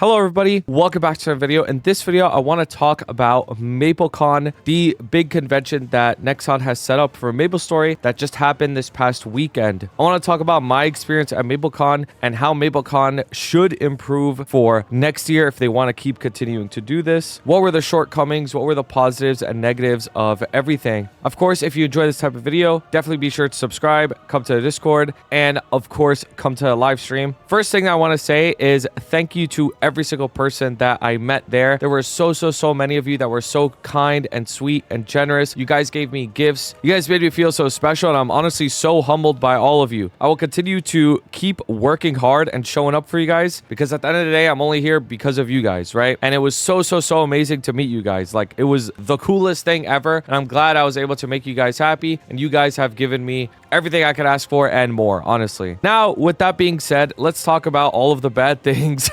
Hello everybody, welcome back to our video. In this video, I want to talk about Maplecon, the big convention that Nexon has set up for MapleStory that just happened this past weekend. I want to talk about my experience at Maplecon and how Maplecon should improve for next year if they want to keep continuing to do this. What were the shortcomings? What were the positives and negatives of everything? Of course, if you enjoy this type of video, definitely be sure to subscribe, come to the Discord, and of course, come to the live stream. First thing I want to say is thank you to every single person that I met there. There were so many of you that were so kind and sweet and generous. You guys gave me gifts. You guys made me feel so special, and I'm honestly so humbled by all of you. I will continue to keep working hard and showing up for you guys because at the end of the day, I'm only here because of you guys, right? And it was so amazing to meet you guys. Like, it was the coolest thing ever, and I'm glad I was able to make you guys happy, and you guys have given me everything I could ask for and more, honestly. Now, with that being said, let's talk about all of the bad things.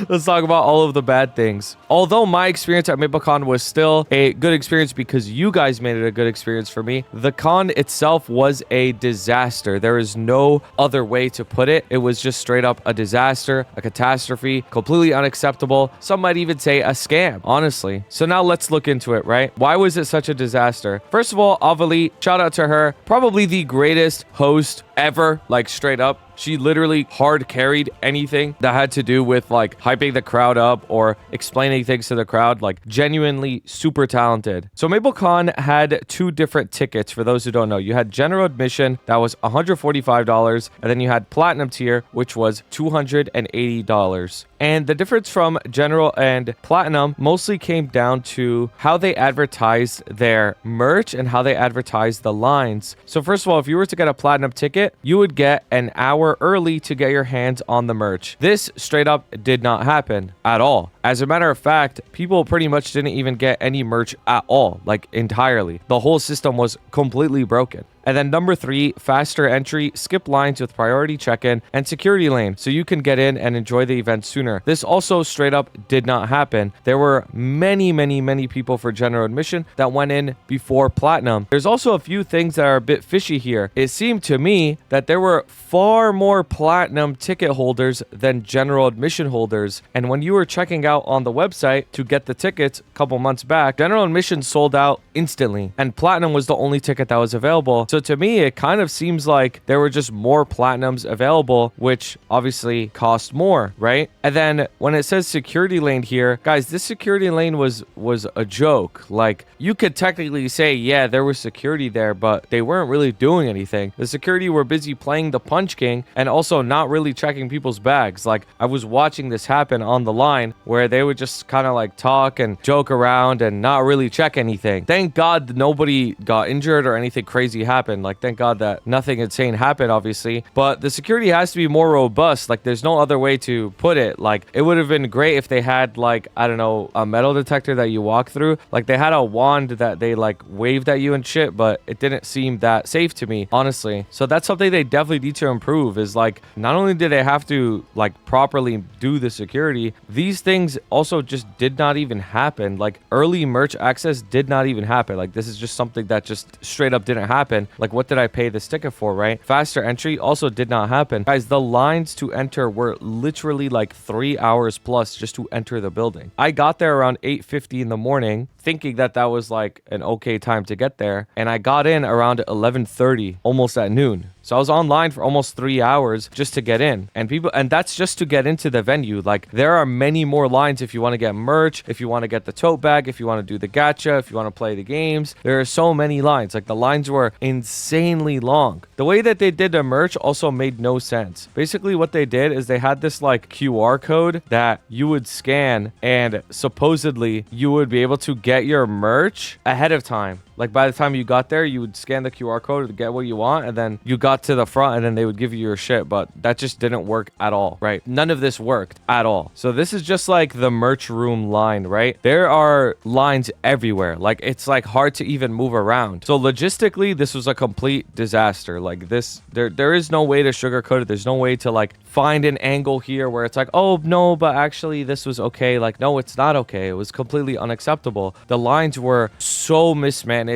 Let's talk about all of the bad things. Although my experience at Maplecon was still a good experience because you guys made it a good experience for me, the con itself was a disaster. There is no other way to put it. It was just straight up a disaster, a catastrophe, completely unacceptable. Some might even say a scam, honestly. So now let's look into it, right? Why was it such a disaster? First of all, Avali, shout out to her. Probably the greatest host ever, like straight up. She literally hard carried anything that had to do with like hyping the crowd up or explaining things to the crowd. Like, genuinely super talented. So Maplecon had two different tickets for those who don't know. You had general admission that was $145, and then you had platinum tier, which was $280. And the difference from general and platinum mostly came down to how they advertised their merch and how they advertised the lines. So first of all, if you were to get a platinum ticket, you would get an hour early to get your hands on the merch. This straight up did not happen at all. As a matter of fact, people pretty much didn't even get any merch at all, like entirely. The whole system was completely broken. And then number 3, faster entry, skip lines with priority check-in, and security lane, so you can get in and enjoy the event sooner. This also straight up did not happen. There were many people for general admission that went in before platinum. There's also a few things that are a bit fishy here. It seemed to me that there were far more platinum ticket holders than general admission holders. And when you were checking out on the website to get the tickets a couple months back, general admission sold out instantly, and platinum was the only ticket that was available. So to me, it kind of seems like there were just more platinums available, which obviously cost more, right? And then when it says security lane here, guys, this security lane was a joke. Like, you could technically say, yeah, there was security there, but they weren't really doing anything. The security were busy playing the Punch King and also not really checking people's bags. Like, I was watching this happen on the line where they would just kind of like talk and joke around and not really check anything. Thank God nobody got injured or anything crazy happened. Like, thank God that nothing insane happened, obviously. But the security has to be more robust. Like, there's no other way to put it. Like, it would have been great if they had, like, I don't know, a metal detector that you walk through. Like, they had a wand that they, like, waved at you and shit, but it didn't seem that safe to me, honestly. So that's something they definitely need to improve, is, like, not only did they have to, like, properly do the security, these things also just did not even happen. Like, early merch access did not even happen. Like, this is just something that just straight up didn't happen. Like, what did I pay this ticket for, right? Faster entry also did not happen. Guys, the lines to enter were literally like 3 hours plus just to enter the building. I got there around 8:50 in the morning thinking that that was like an okay time to get there, and I got in around 11:30, almost at noon. So I was online for almost 3 hours just to get in. And that's just to get into the venue. Like, there are many more lines if you want to get merch, if you want to get the tote bag, if you want to do the gacha, if you want to play the games. There are so many lines. Like, the lines were insanely long. The way that they did the merch also made no sense. Basically, what they did is they had this like QR code that you would scan, and supposedly you would be able to get your merch ahead of time. Like, by the time you got there, you would scan the QR code to get what you want, and then you got to the front, and then they would give you your shit. But that just didn't work at all, right? None of this worked at all. So this is just like the merch room line, right? There are lines everywhere. Like, it's like hard to even move around. So logistically, this was a complete disaster. Like, this, there is no way to sugarcoat it. There's no way to like find an angle here where it's like, oh no, but actually this was okay. Like, no, it's not okay. It was completely unacceptable. The lines were so mismanaged.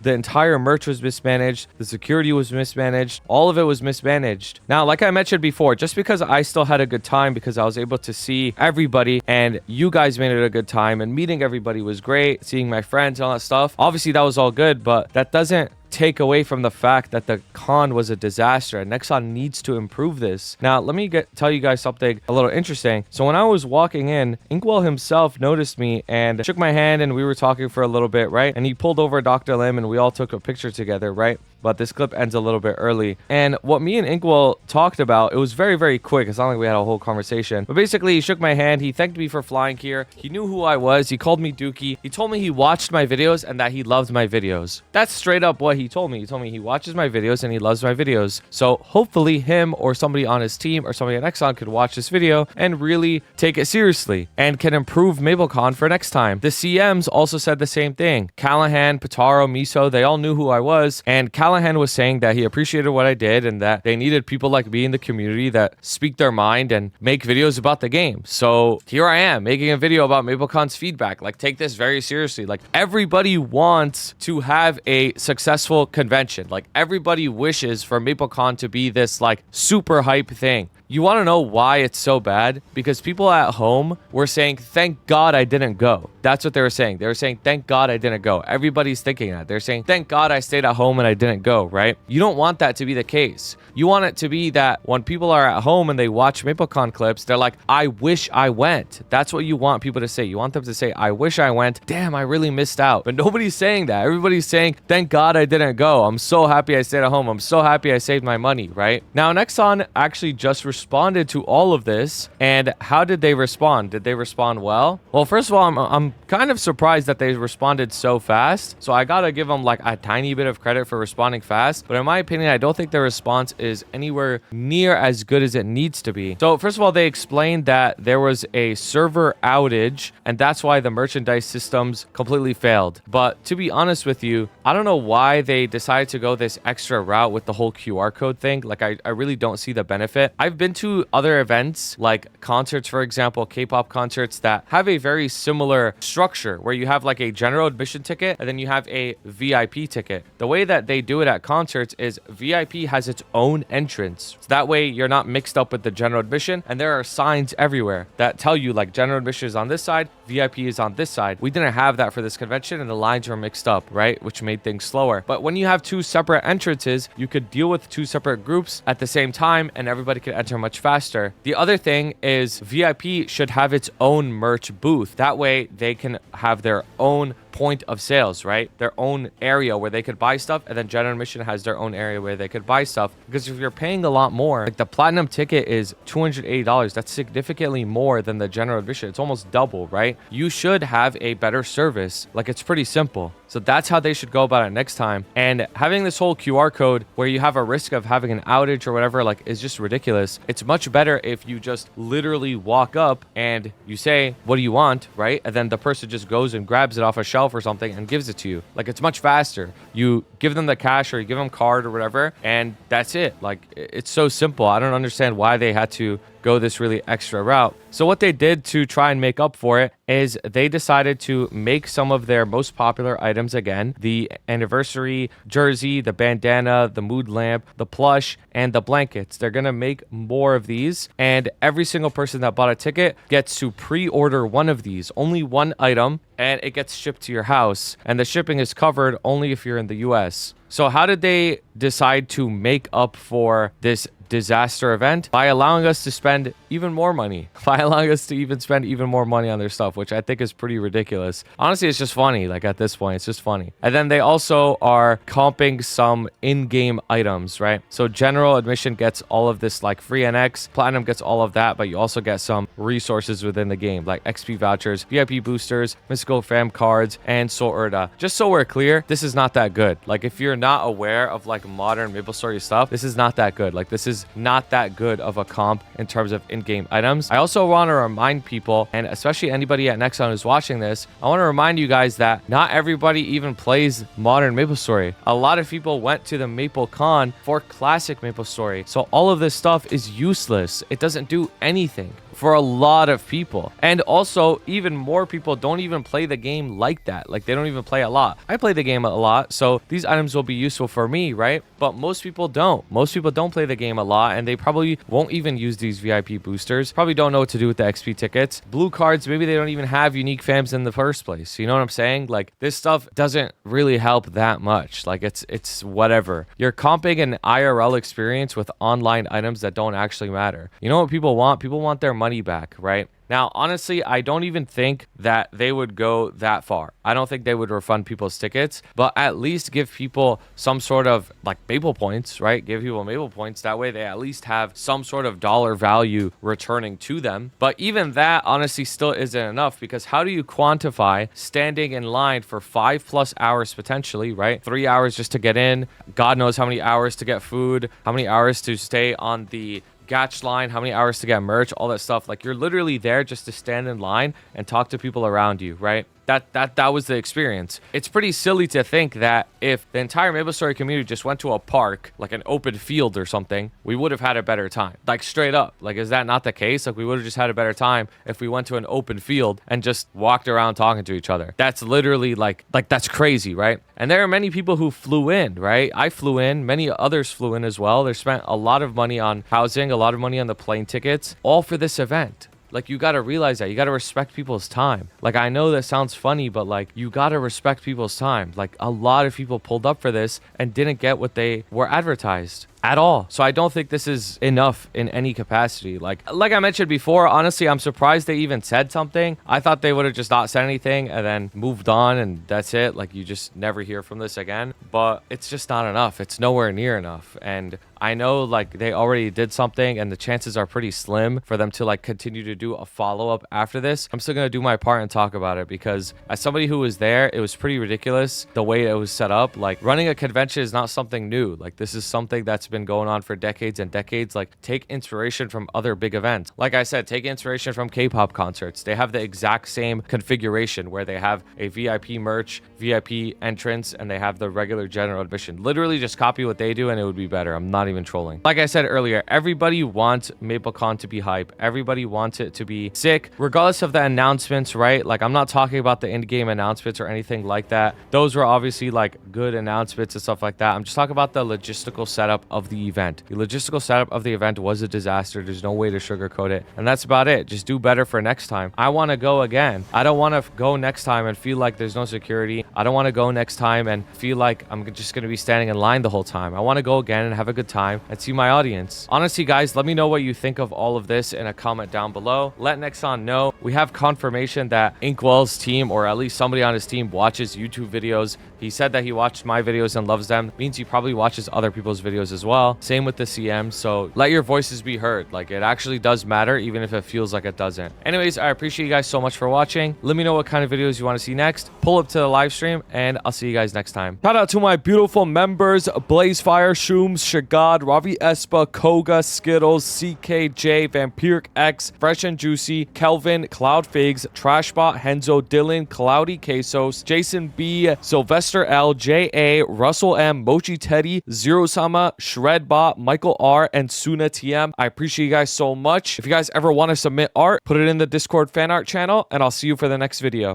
The entire merch was mismanaged. The security was mismanaged. All of it was mismanaged. Now, like I mentioned before, just because I still had a good time because I was able to see everybody and you guys made it a good time and meeting everybody was great, seeing my friends and all that stuff. Obviously, that was all good, but that doesn't take away from the fact that the con was a disaster and Nexon needs to improve this. Now, let me tell you guys something a little interesting. So when I was walking in, Inkwell himself noticed me and shook my hand and we were talking for a little bit, right? And he pulled over Dr. Lim and we all took a picture together, right? But this clip ends a little bit early. And what me and Inkwell talked about, it was very, very quick. It's not like we had a whole conversation. But basically, he shook my hand. He thanked me for flying here. He knew who I was. He called me Duky. He told me he watched my videos and that he loved my videos. That's straight up what he told me. He told me he watches my videos and he loves my videos. So hopefully him or somebody on his team or somebody at Nexon could watch this video and really take it seriously and can improve Maplecon for next time. The CMs also said the same thing. Callahan, Pataro, Miso, they all knew who I was. And Callahan was saying that he appreciated what I did and that they needed people like me in the community that speak their mind and make videos about the game. So here I am making a video about Maplecon's feedback. Like, take this very seriously. Like, everybody wants to have a successful convention. Like, everybody wishes for Maplecon to be this like super hype thing. You want to know why it's so bad? Because people at home were saying, thank God I didn't go. That's what they were saying. They were saying, thank God I didn't go. Everybody's thinking that. They're saying, thank God I stayed at home and I didn't go, right? You don't want that to be the case. You want it to be that when people are at home and they watch Maplecon clips, they're like, I wish I went. That's what you want people to say. You want them to say, I wish I went. Damn, I really missed out. But nobody's saying that. Everybody's saying, thank God I didn't go. I'm so happy I stayed at home. I'm so happy I saved my money, right? Now, Nexon actually just responded to all of this. And how did they respond? Did they respond well? Well, first of all, I'm kind of surprised that they responded so fast. So I gotta give them like a tiny bit of credit for responding fast. But in my opinion, I don't think their response is anywhere near as good as it needs to be. So first of all, they explained that there was a server outage and that's why the merchandise systems completely failed. But to be honest with you, I don't know why they decided to go this extra route with the whole QR code thing. Like, I really don't see the benefit. I've been to other events like concerts, for example, K-pop concerts that have a very similar structure where you have like a general admission ticket and then you have a VIP ticket. The way that they do it at concerts is VIP has its own entrance. So that way you're not mixed up with the general admission, and there are signs everywhere that tell you like general admission is on this side, VIP is on this side. We didn't have that for this convention and the lines were mixed up, right? Which made things slower. But when you have two separate entrances, you could deal with two separate groups at the same time and everybody could enter much faster. The other thing is VIP should have its own merch booth. That way they can have their own point of sales, right? Their own area where they could buy stuff, and then general admission has their own area where they could buy stuff. Because if you're paying a lot more, like the platinum ticket is $280, that's significantly more than the general admission. It's almost double, right? You should have a better service. Like, it's pretty simple. So that's how they should go about it next time. And having this whole QR code where you have a risk of having an outage or whatever, like, is just ridiculous. It's much better if you just literally walk up and you say, what do you want, right? And then the person just goes and grabs it off a shelf or something and gives it to you. Like, it's much faster. You give them the cash or you give them card or whatever, and that's it. Like, it's so simple. I don't understand why they had to go this really extra route. So what they did to try and make up for it is they decided to make some of their most popular items again: the anniversary jersey, the bandana, the mood lamp, the plush, and the blankets. They're gonna make more of these, and every single person that bought a ticket gets to pre-order one of these, only one item, and it gets shipped to your house, and the shipping is covered only if you're in the US. So how did they decide to make up for this disaster event? By allowing us to spend even more money, by allowing us to even spend even more money on their stuff, which I think is pretty ridiculous. Honestly, it's just funny. Like, at this point, it's just funny. And then they also are comping some in-game items, right? So general admission gets all of this like free NX, platinum gets all of that, but you also get some resources within the game like XP vouchers, VIP boosters, mystical fam cards, and Soul Urda. Just so we're clear, this is not that good. Like, if you're not aware of like modern MapleStory stuff, this is not that good. Like, this is not that good of a comp in terms of in-game items. I also want to remind people, and especially anybody at Nexon who's watching this, I want to remind you guys that not everybody even plays modern MapleStory. A lot of people went to the Maplecon for classic MapleStory. So all of this stuff is useless. It doesn't do anything. for a lot of people. And also, even more people don't even play the game like that. Like, they don't even play a lot. I play the game a lot, so these items will be useful for me, right? But most people don't. Most people don't play the game a lot, and they probably won't even use these VIP boosters. Probably don't know what to do with the XP tickets. Blue cards, maybe they don't even have unique fams in the first place. You know what I'm saying? Like, this stuff doesn't really help that much. Like, it's whatever. You're comping an IRL experience with online items that don't actually matter. You know what people want? People want their money back, right? Now, honestly, I don't even think that they would go that far. I don't think they would refund people's tickets, but at least give people some sort of like Maple points, right? Give people Maple points. That way they at least have some sort of dollar value returning to them. But even that honestly still isn't enough, because how do you quantify standing in line for 5+ hours potentially, right? 3 hours just to get in. God knows how many hours to get food, how many hours to stay on the Gatch line, how many hours to get merch, all that stuff. Like, you're literally there just to stand in line and talk to people around you, right? That was the experience. It's pretty silly to think that if the entire MapleStory community just went to a park, like an open field or something, we would have had a better time. Like, straight up. Like, is that not the case? Like, we would have just had a better time if we went to an open field and just walked around talking to each other. That's literally like that's crazy, right? And there are many people who flew in, right? I flew in. Many others flew in as well. They spent a lot of money on housing, a lot of money on the plane tickets, all for this event. Like, you got to realize that. You got to respect people's time. Like, I know that sounds funny, but like, you got to respect people's time. Like, a lot of people pulled up for this and didn't get what they were advertised at all. So I don't think this is enough in any capacity. Like I mentioned before, honestly, I'm surprised they even said something. I thought they would have just not said anything and then moved on, and that's it. Like, you just never hear from this again. But it's just not enough. It's nowhere near enough. And I know, like, they already did something, and the chances are pretty slim for them to like continue to do a follow-up after this. I'm still gonna do my part and talk about it, because as somebody who was there, it was pretty ridiculous the way it was set up. Like, running a convention is not something new. Like, this is something that's been going on for decades and decades. Like, take inspiration from other big events. Like I said, take inspiration from K-pop concerts. They have the exact same configuration where they have a VIP merch, VIP entrance, and they have the regular general admission. Literally just copy what they do and it would be better. I'm not even trolling. Like I said earlier, everybody wants Maplecon to be hype. Everybody wants it to be sick, regardless of the announcements, right? Like, I'm not talking about the in-game announcements or anything like that. Those were obviously like good announcements and stuff like that. I'm just talking about the logistical setup of the event. The logistical setup of the event was a disaster. There's no way to sugarcoat it. And that's about it. Just do better for next time. I want to go again. I don't want to go next time and feel like there's no security. I don't want to go next time and feel like I'm just going to be standing in line the whole time. I want to go again and have a good time and see my audience. Honestly, guys, let me know what you think of all of this in a comment down below. Let Nexon know. We have confirmation that Inkwell's team, or at least somebody on his team, watches YouTube videos. He said that he watched my videos and loves them. Means he probably watches other people's videos as well. Same with the CM. So let your voices be heard. Like, it actually does matter, even if it feels like it doesn't. Anyways, I appreciate you guys so much for watching. Let me know what kind of videos you want to see next. Pull up to the live stream, and I'll see you guys next time. Shout out to my beautiful members: Blazefire, Shooms, Shagad, Ravi Espa, Koga, Skittles, CKJ, Vampiric X, Fresh and Juicy, Kelvin, Cloud Figs, Trashbot, Henzo, Dylan, Cloudy Quesos, Jason B, Sylvester L, JA, Russell M, Mochi Teddy, Zero Sama, Shredbot, Michael R, and Suna TM. I appreciate you guys so much. If you guys ever want to submit art, put it in the Discord fan art channel, and I'll see you for the next video.